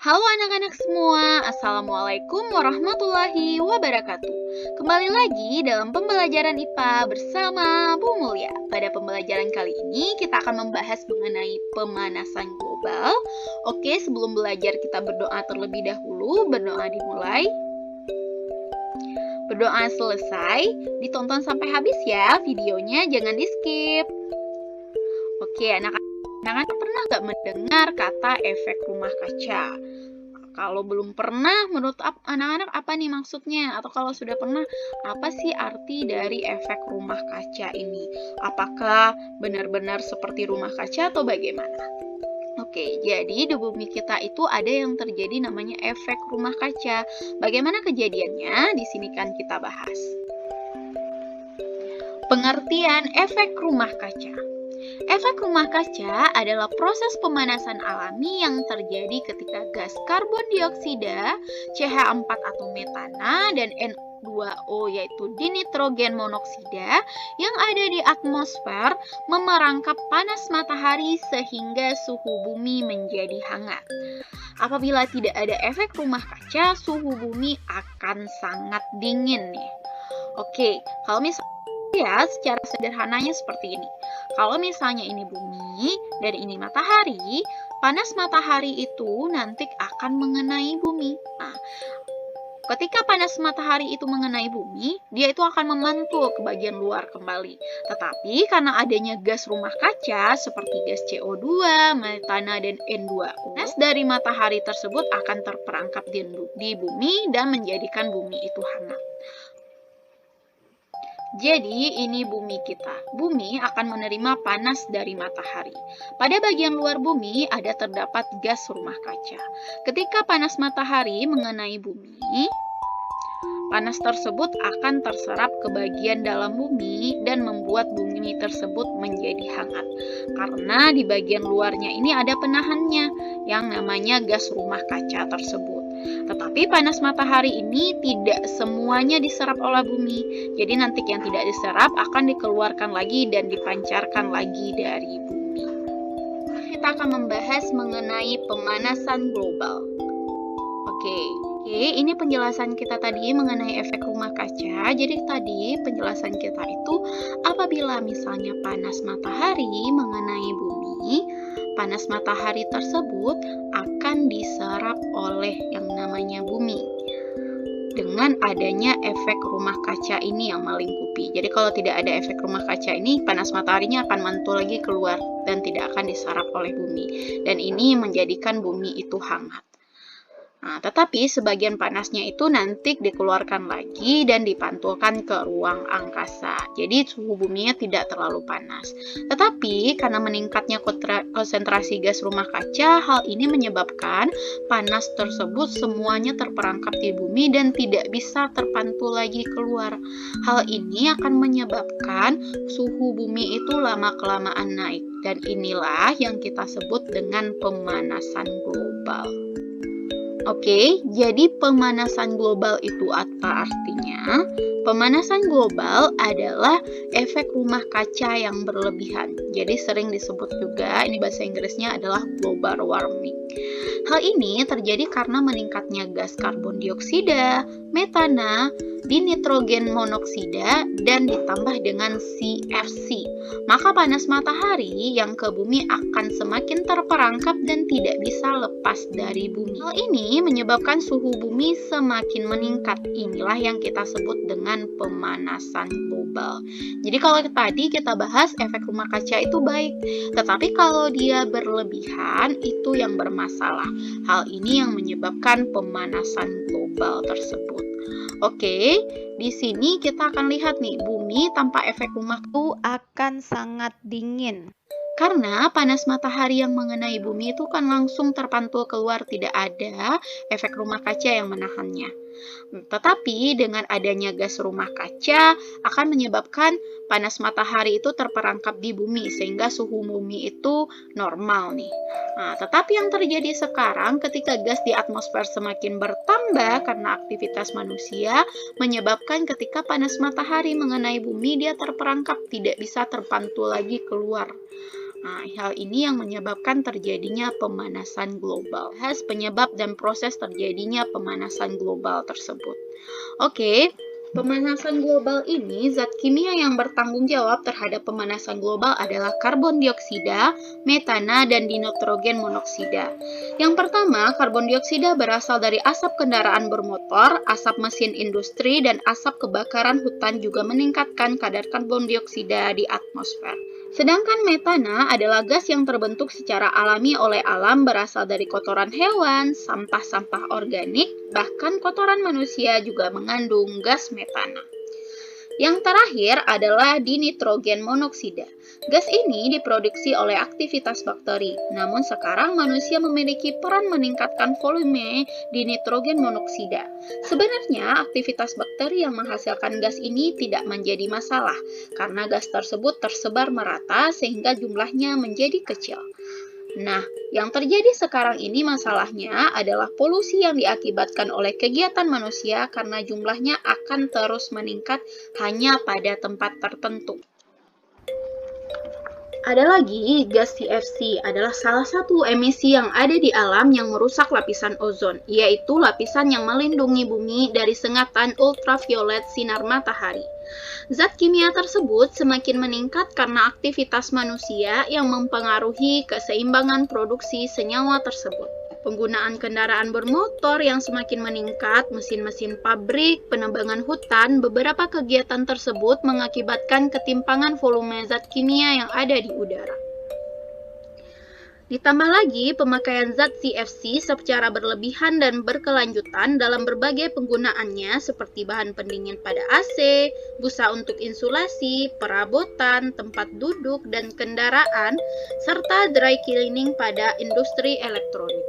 Halo anak-anak semua, Assalamualaikum warahmatullahi wabarakatuh. Kembali lagi dalam pembelajaran IPA bersama Bu Mulia. Pada pembelajaran kali ini kita akan membahas mengenai pemanasan global. Oke, sebelum belajar kita berdoa terlebih dahulu. Berdoa dimulai. Berdoa selesai, ditonton sampai habis ya videonya, jangan di skip. Oke, anak-anak pernah nggak mendengar kata efek rumah kaca? Kalau belum pernah, menurut anak-anak apa nih maksudnya? Atau kalau sudah pernah, apa sih arti dari efek rumah kaca ini? Apakah benar-benar seperti rumah kaca atau bagaimana? Oke, jadi di bumi kita itu ada yang terjadi namanya efek rumah kaca. Bagaimana kejadiannya? Di sini kan kita bahas. Pengertian efek rumah kaca. Efek rumah kaca adalah proses pemanasan alami yang terjadi ketika gas karbon dioksida, CH4 atau metana, dan N2O yaitu dinitrogen monoksida yang ada di atmosfer memerangkap panas matahari sehingga suhu bumi menjadi hangat. Apabila tidak ada efek rumah kaca, suhu bumi akan sangat dingin nih. Oke, kalau misalnya secara sederhananya seperti ini. Kalau misalnya ini bumi dan ini matahari, panas matahari itu nanti akan mengenai bumi. Nah, ketika panas matahari itu mengenai bumi, dia itu akan memantul ke bagian luar kembali. Tetapi karena adanya gas rumah kaca seperti gas CO2, metana, dan N2O, panas dari matahari tersebut akan terperangkap di bumi dan menjadikan bumi itu hangat. Jadi ini bumi kita. Bumi akan menerima panas dari matahari. Pada bagian luar bumi terdapat gas rumah kaca. Ketika panas matahari mengenai bumi, panas tersebut akan terserap ke bagian dalam bumi dan membuat bumi tersebut menjadi hangat. Karena di bagian luarnya ini ada penahannya yang namanya gas rumah kaca tersebut. Tetapi panas matahari ini tidak semuanya diserap oleh bumi. Jadi nanti yang tidak diserap akan dikeluarkan lagi dan dipancarkan lagi dari bumi. Kita akan membahas mengenai pemanasan global. Oke, ini penjelasan kita tadi mengenai efek rumah kaca. Jadi tadi penjelasan kita itu apabila misalnya panas matahari mengenai bumi, panas matahari tersebut akan diserap oleh yang namanya bumi dengan adanya efek rumah kaca ini yang melingkupi. Jadi kalau tidak ada efek rumah kaca ini, panas mataharinya akan mantul lagi keluar dan tidak akan diserap oleh bumi. Dan ini menjadikan bumi itu hangat. Nah, tetapi sebagian panasnya itu nanti dikeluarkan lagi dan dipantulkan ke ruang angkasa. Jadi suhu buminya tidak terlalu panas. Tetapi karena meningkatnya konsentrasi gas rumah kaca, hal ini menyebabkan panas tersebut semuanya terperangkap di bumi dan tidak bisa terpantul lagi keluar. Hal ini akan menyebabkan suhu bumi itu lama-kelamaan naik. Dan inilah yang kita sebut dengan pemanasan global. Oke, jadi pemanasan global itu apa artinya? Pemanasan global adalah efek rumah kaca yang berlebihan. Jadi sering disebut juga, ini bahasa Inggrisnya adalah global warming. Hal ini terjadi karena meningkatnya gas karbon dioksida, metana, dinitrogen monoksida, dan ditambah dengan CFC. Maka panas matahari yang ke bumi akan semakin terperangkap dan tidak bisa lepas dari bumi. Hal ini menyebabkan suhu bumi semakin meningkat. Inilah yang kita sebut dengan pemanasan global. Jadi kalau tadi kita bahas efek rumah kaca itu baik, tetapi kalau dia berlebihan itu yang bermasalah. Hal ini yang menyebabkan pemanasan global tersebut. Oke, di sini kita akan lihat nih, bumi tanpa efek rumah itu akan sangat dingin. Karena panas matahari yang mengenai bumi itu kan langsung terpantul keluar, tidak ada efek rumah kaca yang menahannya. Tetapi dengan adanya gas rumah kaca akan menyebabkan panas matahari itu terperangkap di bumi sehingga suhu bumi itu normal nih. Nah, tetapi yang terjadi sekarang ketika gas di atmosfer semakin bertambah karena aktivitas manusia menyebabkan ketika panas matahari mengenai bumi dia terperangkap, tidak bisa terpantul lagi keluar. Nah, hal ini yang menyebabkan terjadinya pemanasan global. Bahas penyebab dan proses terjadinya pemanasan global tersebut. Oke, pemanasan global ini, zat kimia yang bertanggung jawab terhadap pemanasan global adalah karbon dioksida, metana, dan dinitrogen monoksida. Yang pertama, karbon dioksida berasal dari asap kendaraan bermotor, asap mesin industri, dan asap kebakaran hutan juga meningkatkan kadar karbon dioksida di atmosfer. Sedangkan metana adalah gas yang terbentuk secara alami oleh alam berasal dari kotoran hewan, sampah-sampah organik, bahkan kotoran manusia juga mengandung gas metana. Yang terakhir adalah dinitrogen monoksida. Gas ini diproduksi oleh aktivitas bakteri, namun sekarang manusia memiliki peran meningkatkan volume dinitrogen monoksida. Sebenarnya, aktivitas bakteri yang menghasilkan gas ini tidak menjadi masalah, karena gas tersebut tersebar merata sehingga jumlahnya menjadi kecil. Nah, yang terjadi sekarang ini masalahnya adalah polusi yang diakibatkan oleh kegiatan manusia karena jumlahnya akan terus meningkat hanya pada tempat tertentu. Ada lagi, gas CFC adalah salah satu emisi yang ada di alam yang merusak lapisan ozon, yaitu lapisan yang melindungi bumi dari sengatan ultraviolet sinar matahari. Zat kimia tersebut semakin meningkat karena aktivitas manusia yang mempengaruhi keseimbangan produksi senyawa tersebut. Penggunaan kendaraan bermotor yang semakin meningkat, mesin-mesin pabrik, penebangan hutan, beberapa kegiatan tersebut mengakibatkan ketimpangan volume zat kimia yang ada di udara. Ditambah lagi, pemakaian zat CFC secara berlebihan dan berkelanjutan dalam berbagai penggunaannya seperti bahan pendingin pada AC, busa untuk insulasi, perabotan, tempat duduk, dan kendaraan, serta dry cleaning pada industri elektronik.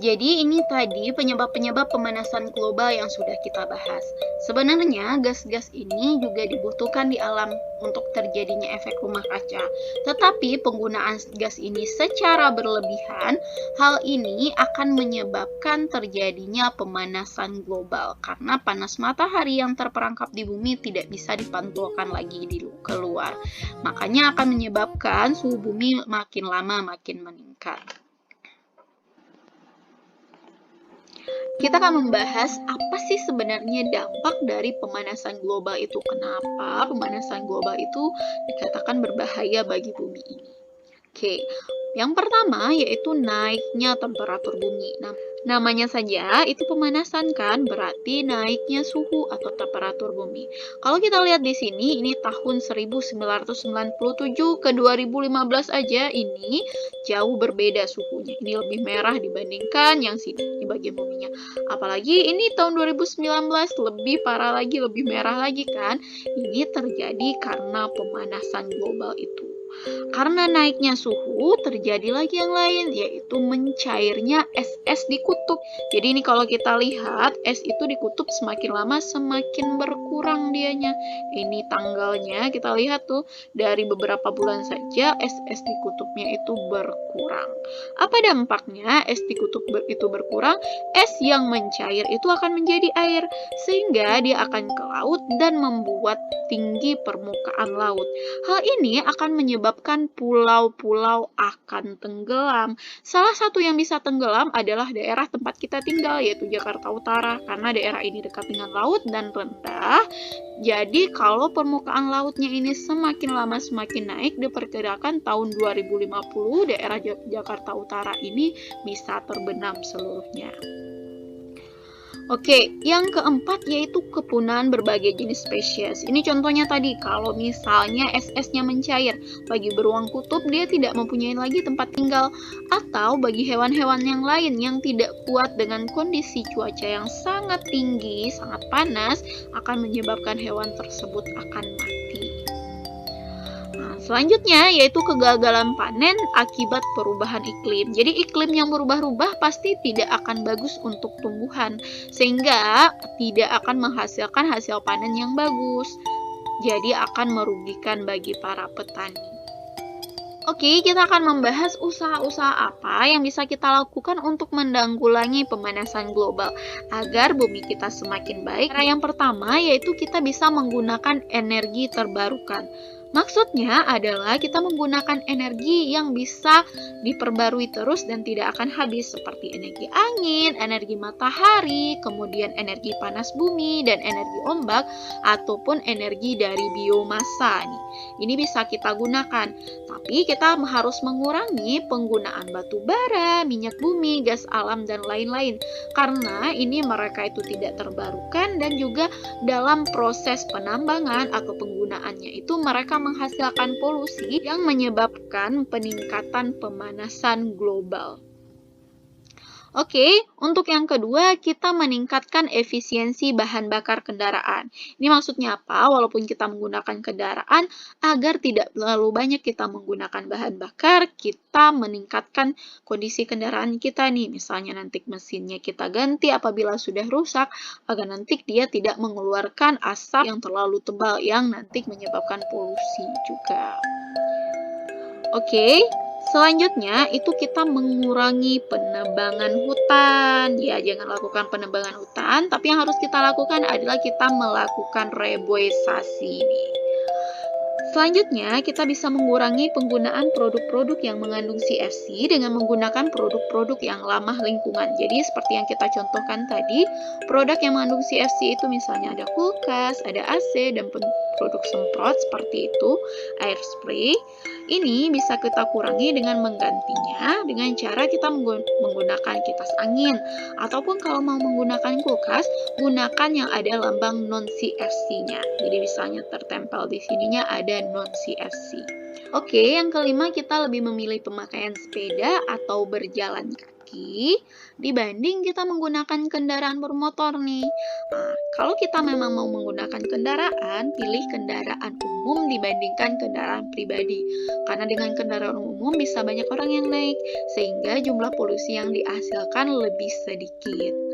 Jadi ini tadi penyebab-penyebab pemanasan global yang sudah kita bahas. Sebenarnya gas-gas ini juga dibutuhkan di alam untuk terjadinya efek rumah kaca. Tetapi penggunaan gas ini secara berlebihan, hal ini akan menyebabkan terjadinya pemanasan global. Karena panas matahari yang terperangkap di bumi tidak bisa dipantulkan lagi keluar. Makanya akan menyebabkan suhu bumi makin lama makin meningkat. Kita akan membahas apa sih sebenarnya dampak dari pemanasan global itu. Kenapa pemanasan global itu dikatakan berbahaya bagi bumi ini? Oke, yang pertama yaitu naiknya temperatur bumi. Nah, namanya saja itu pemanasan kan, berarti naiknya suhu atau temperatur bumi. Kalau kita lihat di sini, ini tahun 1997 ke 2015 aja ini jauh berbeda suhunya. Ini lebih merah dibandingkan yang sini di bagian buminya. Apalagi ini tahun 2019 lebih parah lagi, lebih merah lagi kan. Ini terjadi karena pemanasan global itu. Karena naiknya suhu, terjadi lagi yang lain, yaitu mencairnya es-es di kutub. Jadi ini kalau kita lihat, es itu di kutub semakin lama semakin berkurang dianya. Ini tanggalnya, kita lihat tuh, dari beberapa bulan saja es-es di kutubnya itu berkurang. Apa dampaknya es di kutub itu berkurang? Es yang mencair itu akan menjadi air, sehingga dia akan ke laut dan membuat tinggi permukaan laut. Hal ini akan menyebabkan pulau-pulau akan tenggelam. Salah satu yang bisa tenggelam adalah daerah tempat kita tinggal, yaitu Jakarta Utara, karena daerah ini dekat dengan laut dan rendah. Jadi kalau permukaan lautnya ini semakin lama semakin naik, diperkirakan tahun 2050 daerah Jakarta Utara ini bisa terbenam seluruhnya. Oke, yang keempat yaitu kepunahan berbagai jenis spesies. Ini contohnya tadi, kalau misalnya es-esnya mencair, bagi beruang kutub dia tidak mempunyai lagi tempat tinggal, atau bagi hewan-hewan yang lain yang tidak kuat dengan kondisi cuaca yang sangat tinggi, sangat panas, akan menyebabkan hewan tersebut akan mati. Selanjutnya yaitu kegagalan panen akibat perubahan iklim. Jadi iklim yang berubah-ubah pasti tidak akan bagus untuk tumbuhan, sehingga tidak akan menghasilkan hasil panen yang bagus. Jadi akan merugikan bagi para petani. Oke, kita akan membahas usaha-usaha apa yang bisa kita lakukan untuk menanggulangi pemanasan global agar bumi kita semakin baik. Cara yang pertama yaitu kita bisa menggunakan energi terbarukan. Maksudnya adalah kita menggunakan energi yang bisa diperbarui terus dan tidak akan habis seperti energi angin, energi matahari, kemudian energi panas bumi dan energi ombak ataupun energi dari biomasa nih. Ini bisa kita gunakan, tapi kita harus mengurangi penggunaan batu bara, minyak bumi, gas alam dan lain-lain karena ini mereka itu tidak terbarukan dan juga dalam proses penambangan atau penggunaannya itu mereka menghasilkan polusi yang menyebabkan peningkatan pemanasan global. Oke, untuk yang kedua, kita meningkatkan efisiensi bahan bakar kendaraan. Ini maksudnya apa? Walaupun kita menggunakan kendaraan, agar tidak terlalu banyak kita menggunakan bahan bakar, kita meningkatkan kondisi kendaraan kita nih. Misalnya nanti mesinnya kita ganti apabila sudah rusak, agar nanti dia tidak mengeluarkan asap yang terlalu tebal yang nanti menyebabkan polusi juga. Oke, selanjutnya itu kita mengurangi penebangan hutan. Ya, jangan lakukan penebangan hutan, tapi yang harus kita lakukan adalah kita melakukan reboisasi nih. Selanjutnya, kita bisa mengurangi penggunaan produk-produk yang mengandung CFC dengan menggunakan produk-produk yang ramah lingkungan. Jadi, seperti yang kita contohkan tadi, produk yang mengandung CFC itu misalnya ada kulkas, ada AC, dan produk semprot seperti itu, air spray. Ini bisa kita kurangi dengan menggantinya dengan cara kita menggunakan kipas angin. Ataupun kalau mau menggunakan kulkas, gunakan yang ada lambang non-CFC-nya. Jadi, misalnya tertempel di sininya ada non-CFC. Oke, yang kelima kita lebih memilih pemakaian sepeda atau berjalan kaki dibanding kita menggunakan kendaraan bermotor nih. Nah, kalau kita memang mau menggunakan kendaraan, pilih kendaraan umum dibandingkan kendaraan pribadi. Karena dengan kendaraan umum bisa banyak orang yang naik, sehingga jumlah polusi yang dihasilkan lebih sedikit.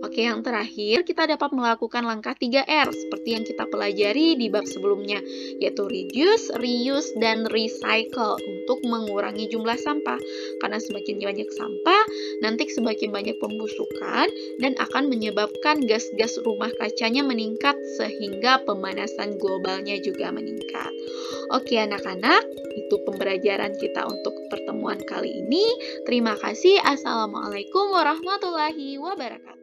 Oke, yang terakhir, kita dapat melakukan langkah 3R seperti yang kita pelajari di bab sebelumnya, yaitu reduce, reuse, dan recycle untuk mengurangi jumlah sampah. Karena semakin banyak sampah, nanti semakin banyak pembusukan dan akan menyebabkan gas-gas rumah kacanya meningkat sehingga pemanasan globalnya juga meningkat. Oke anak-anak, itu pembelajaran kita untuk pertemuan kali ini. Terima kasih. Assalamualaikum warahmatullahi wabarakatuh.